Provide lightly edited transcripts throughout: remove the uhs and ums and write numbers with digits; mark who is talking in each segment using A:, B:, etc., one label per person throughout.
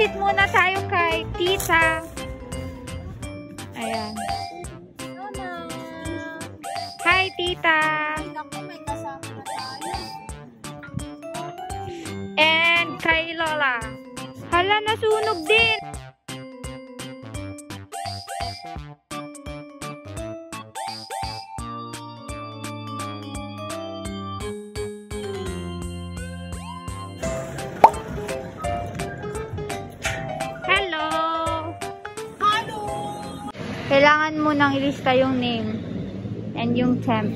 A: Visit muna tayo kay Tita. Ayan. Hi, Tita. And kay Lola. Hala, nasunog din. Kailangan mo nang ilista yung name and yung temp.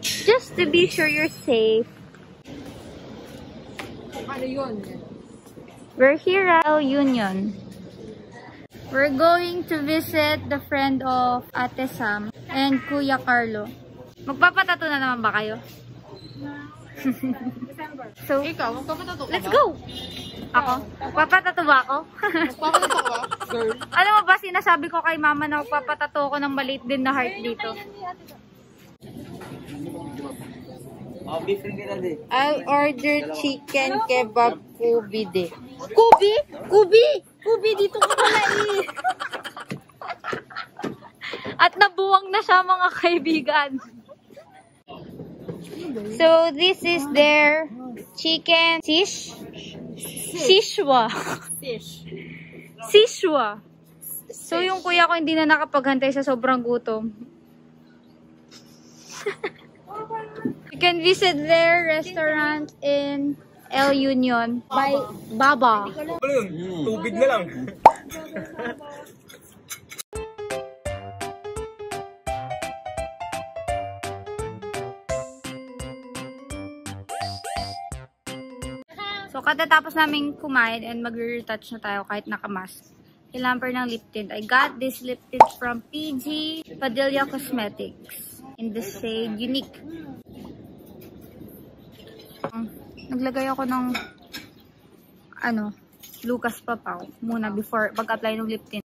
A: Just to be sure you're safe.
B: Ano yun?
A: We're here at El Union. We're going to visit the friend of Ate Sam and Kuya Carlo. Magpapatato na naman ba kayo? So,
B: ikaw, magpapatato ka ba?
A: Let's go! Ako? Magpapatato ba ako?
B: Magpapatato ka? Girl.
A: Alam mo ba, sinasabi ko kay mama na magpapatato ko ng maliit din na heart dito.
B: I'll order chicken kebab kubi de.
A: Kubi? Kubi? Kubi, dito ko pala eh. At nabuwang na siya mga kaibigan. So, this is their chicken Sishwa. Sishwa. So, yung kuya ko hindi na nakapaghantay sa sobrang gutom. You can visit their restaurant in El Union by Baba.
C: Tubig na lang.
A: So, katatapos namin kumain and mag-retouch na tayo kahit nakamask. Kailangan pa ng lip tint. I got this lip tint from PG Padilla Cosmetics in the shade Unique. Naglagay ako ng Lucas Papaw muna before pag-apply ng lip tint.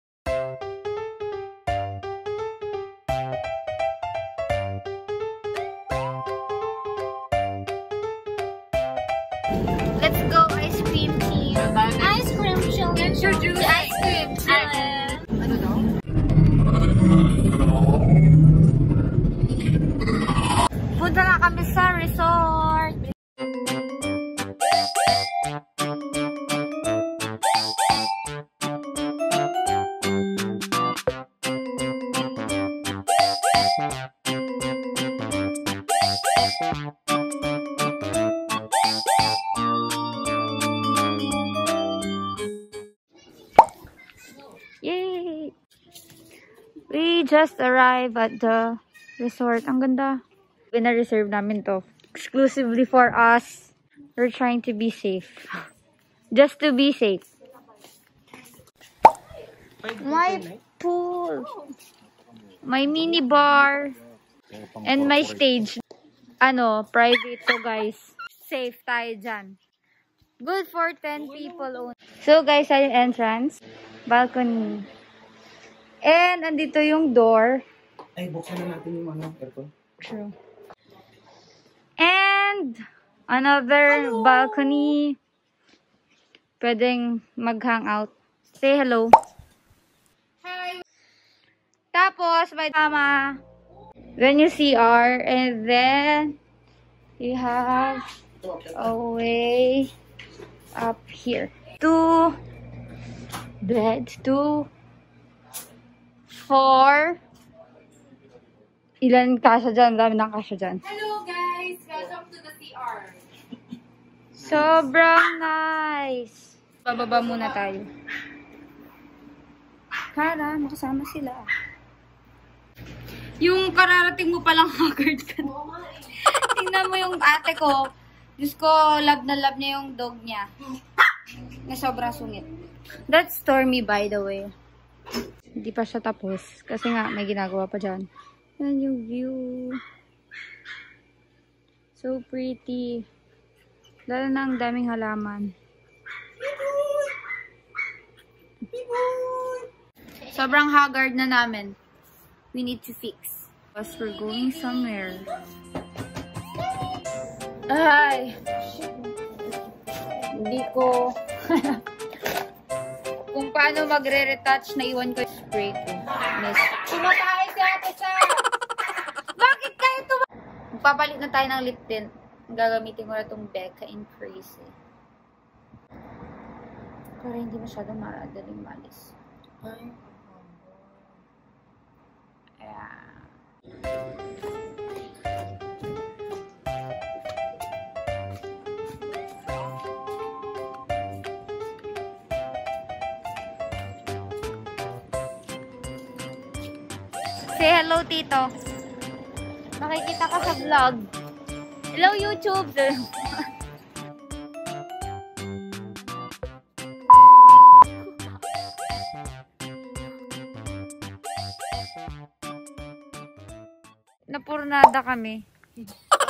A: Let's go ice cream team. Ice cream challenge. Introduce ice cream challenge.
B: Ano daw?
A: Punta na kami sa resort. Yay! We just arrived at the resort. Ang ganda. Pina-reserve namin to exclusively for us. We're trying to be safe. Just to be safe. My pool. My mini bar. And my stage. Private to guys. Safe tayo dyan. Good for 10 people only. So guys, ay entrance. Balcony. And andito yung door.
C: Ay, buksan na natin yung aircon.
A: True. And another balcony. Pwedeng mag-hangout. Say hello.
B: Hi!
A: Tapos, may tama. Then you CR. And then, you have a way up here. 2 beds. 2, 4. Ilan kasya dyan? Dami ng kasya dyan.
B: Hello guys! Welcome to the CR.
A: Sobrang nice. Bababa muna tayo. Para, makasama sila. Yung kararating mo palang haggard ka. Tingnan mo yung ate ko. Diyos ko, love na love niya yung dog niya. Na sobrang sungit. That's Stormy, by the way. Hindi pa siya tapos. Kasi nga, may ginagawa pa dyan. Yan yung view. So pretty. Lalo na ang daming halaman. Sobrang haggard na namin. We need to fix. Because we're going somewhere. Ay! Hindi ko Kung paano magre-retouch, naiwan ko yung spray ko. Miss. Tumatay si Ate Sa! Bakit kayo Magpapalit na tayo ng lip tint. Gagamitin ko na itong Becca Increase. Para hindi masyadong madaling malis. Ayan. Say hello, Tito. Nakikita ka sa vlog. Hello, YouTube. Napurnada kami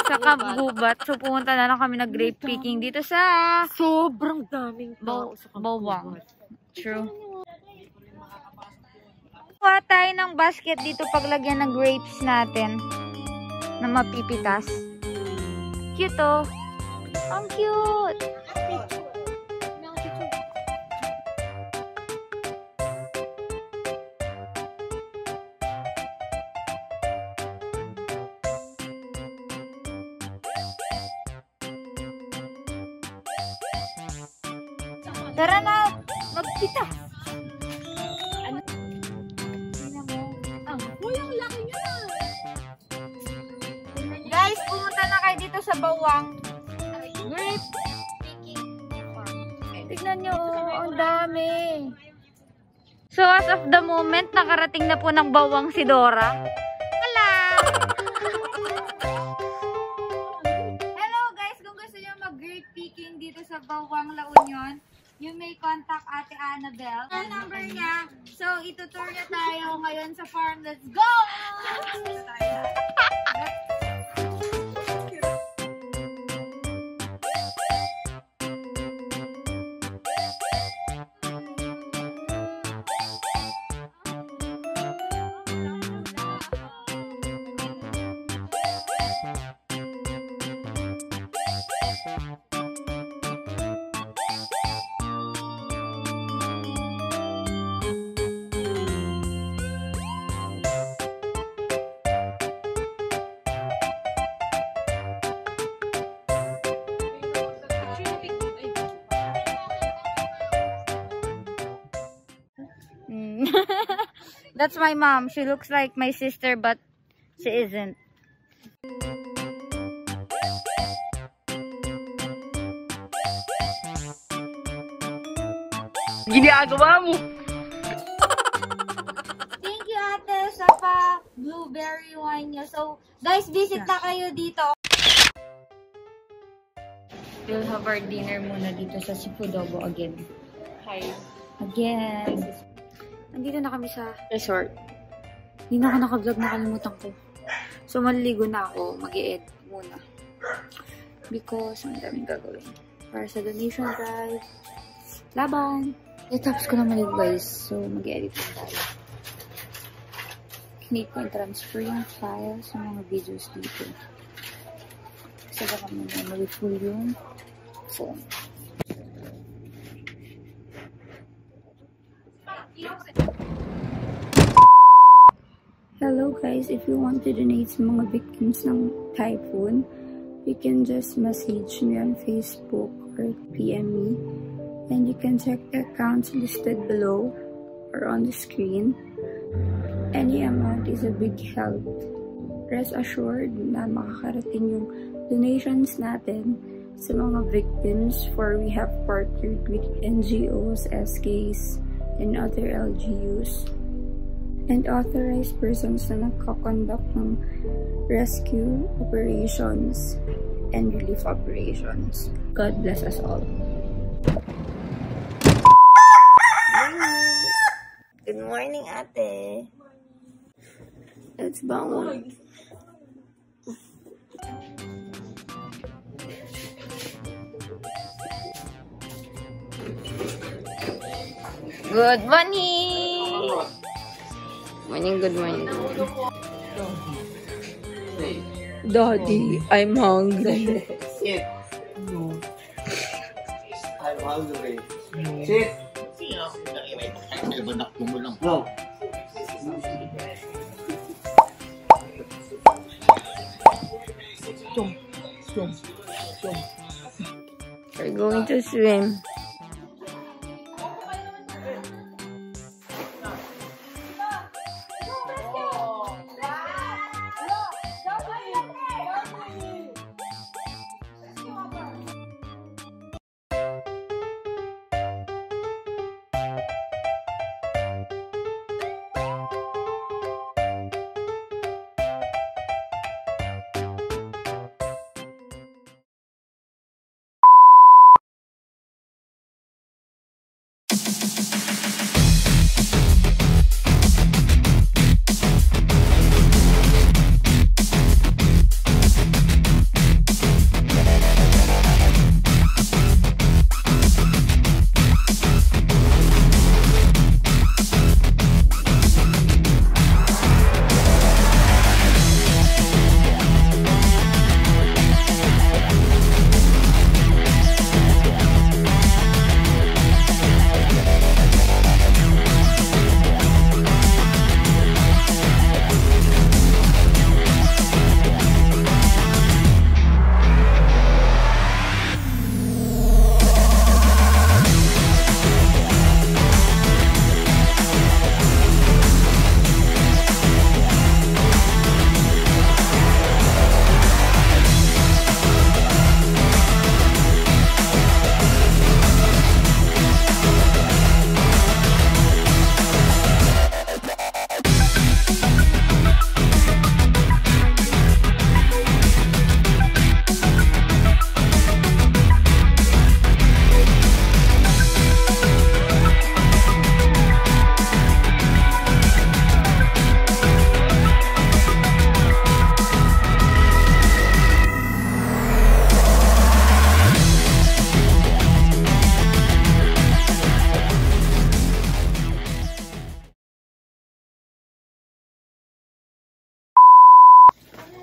A: sa Camp Gubat. So, pumunta na lang kami na grape picking dito sa
B: Sobrang daming
A: Bawang. True. Kuha tayo ng basket dito paglagyan ng grapes natin na mapipitas. Cute oh. Ang cute. Tara na, magpitas. Guys, pumunta na kayo dito sa Bawang. Grape picking farm. Tignan nyo, ang dami. So, as of the moment, nakarating na po ng Bawang si Dora. Hello! Hello guys, kung gusto nyo mag-grape picking dito sa Bawang, La Union, you may contact Ate Annabelle. Ang number niya. So, itutour niya tayo ngayon sa farm. Let's go! That's my mom. She looks like my sister, but she isn't.
B: Ginagawa mo!
A: Thank you, Ate, sa blueberry wine niyo. So, guys, visit na kayo dito. We'll have our dinner muna dito sa Sipudobo again.
B: Hi.
A: Again. Nandito na kami sa
B: Resort.
A: Hindi na ako naka-vlog, nakalimutan ko. So, maliligo na ako. Mag-i-edit muna. Because, ang daming gagawin. Para sa donation drive. Laban! Tapos ko na maligo, guys. So, mag-i-edit na tayo. Need ko i-transfer yung file sa mga videos dito. Kasi baka may full yung phone. Hello guys, if you want to donate sa mga victims ng typhoon, you can just message me on Facebook or PM me, and you can check the accounts listed below or on the screen. Any amount is a big help. Rest assured na makakarating yung donations natin sa mga victims, for we have partnered with NGOs, SKs, and other LGUs and authorized persons na nagkakonduct ng rescue operations and relief operations. God bless us all.
B: Good morning, Ate.
A: Let's bangon. Good morning!
B: Good morning. Daddy, I'm hungry.
C: Sit. No. I'm hungry. Sit.
D: Wow.
A: We're going to swim.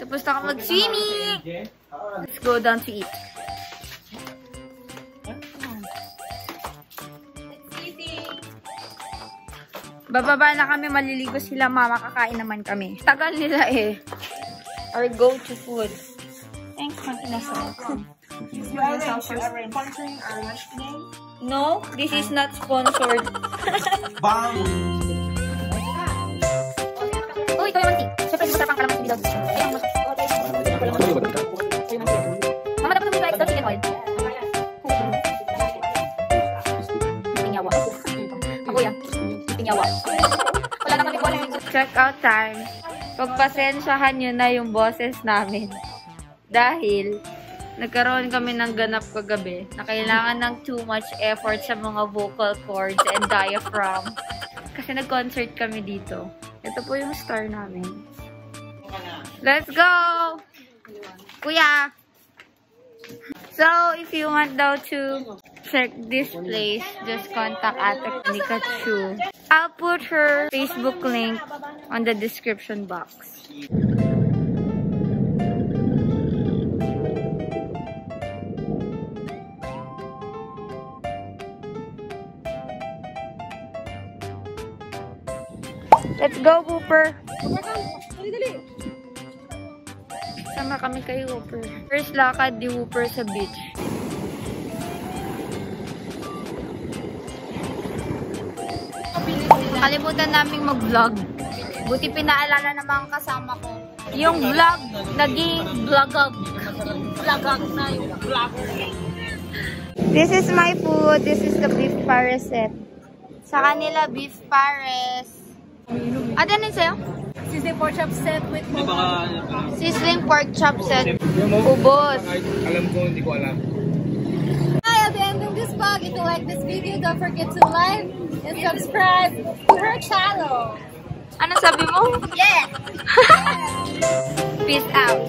A: Tapos na ka mag-swimming! Let's go down to eat. Bababa na kami, maliligo sila, mama, kakain naman kami. Tagal nila eh. Our go-to food. Thanks, mga inasal.
B: Sponsoring our lunch today?
A: No, this is not sponsored.
C: Bang!
A: Uy, ito yung manti. Siyempre, masarap ang kalamansi daw. Ayun, masarap. Mama, dapat naman yung extra chicken oil. Pinyawa. Ako yan. Pinyawa. Wala na kami po. Check out time. Pagpasensyahan nyo na yung boses namin. Dahil, nagkaroon kami ng ganap kagabi na kailangan ng too much effort sa mga vocal cords and diaphragm. Kasi nag-concert kami dito. Ito po yung star namin. Let's go! Kuya! So, if you want daw to check this place, just contact Ate Pikachu. I'll put her Facebook link on the description box. Let's go, Whooper! Sama kami kay Whooper. First lakad ni Whooper sa beach. Kalimutan naming mag-vlog. Buti pinaalala naman kasama ko. Yung vlog, naging vlogag. Vlogag na yung vlog. This is my food. This is the beef pares set. Sa kanila, beef pares. Ano din sa'yo?
B: Sizzling pork chop set with
A: Sizzling pork chop set. Ubos.
C: Alam ko, hindi ko alam.
B: I'll be ending this vlog. If you like this video, don't forget to like and subscribe to her channel.
A: Ano sabi mo?
B: Yeah!
A: Peace out.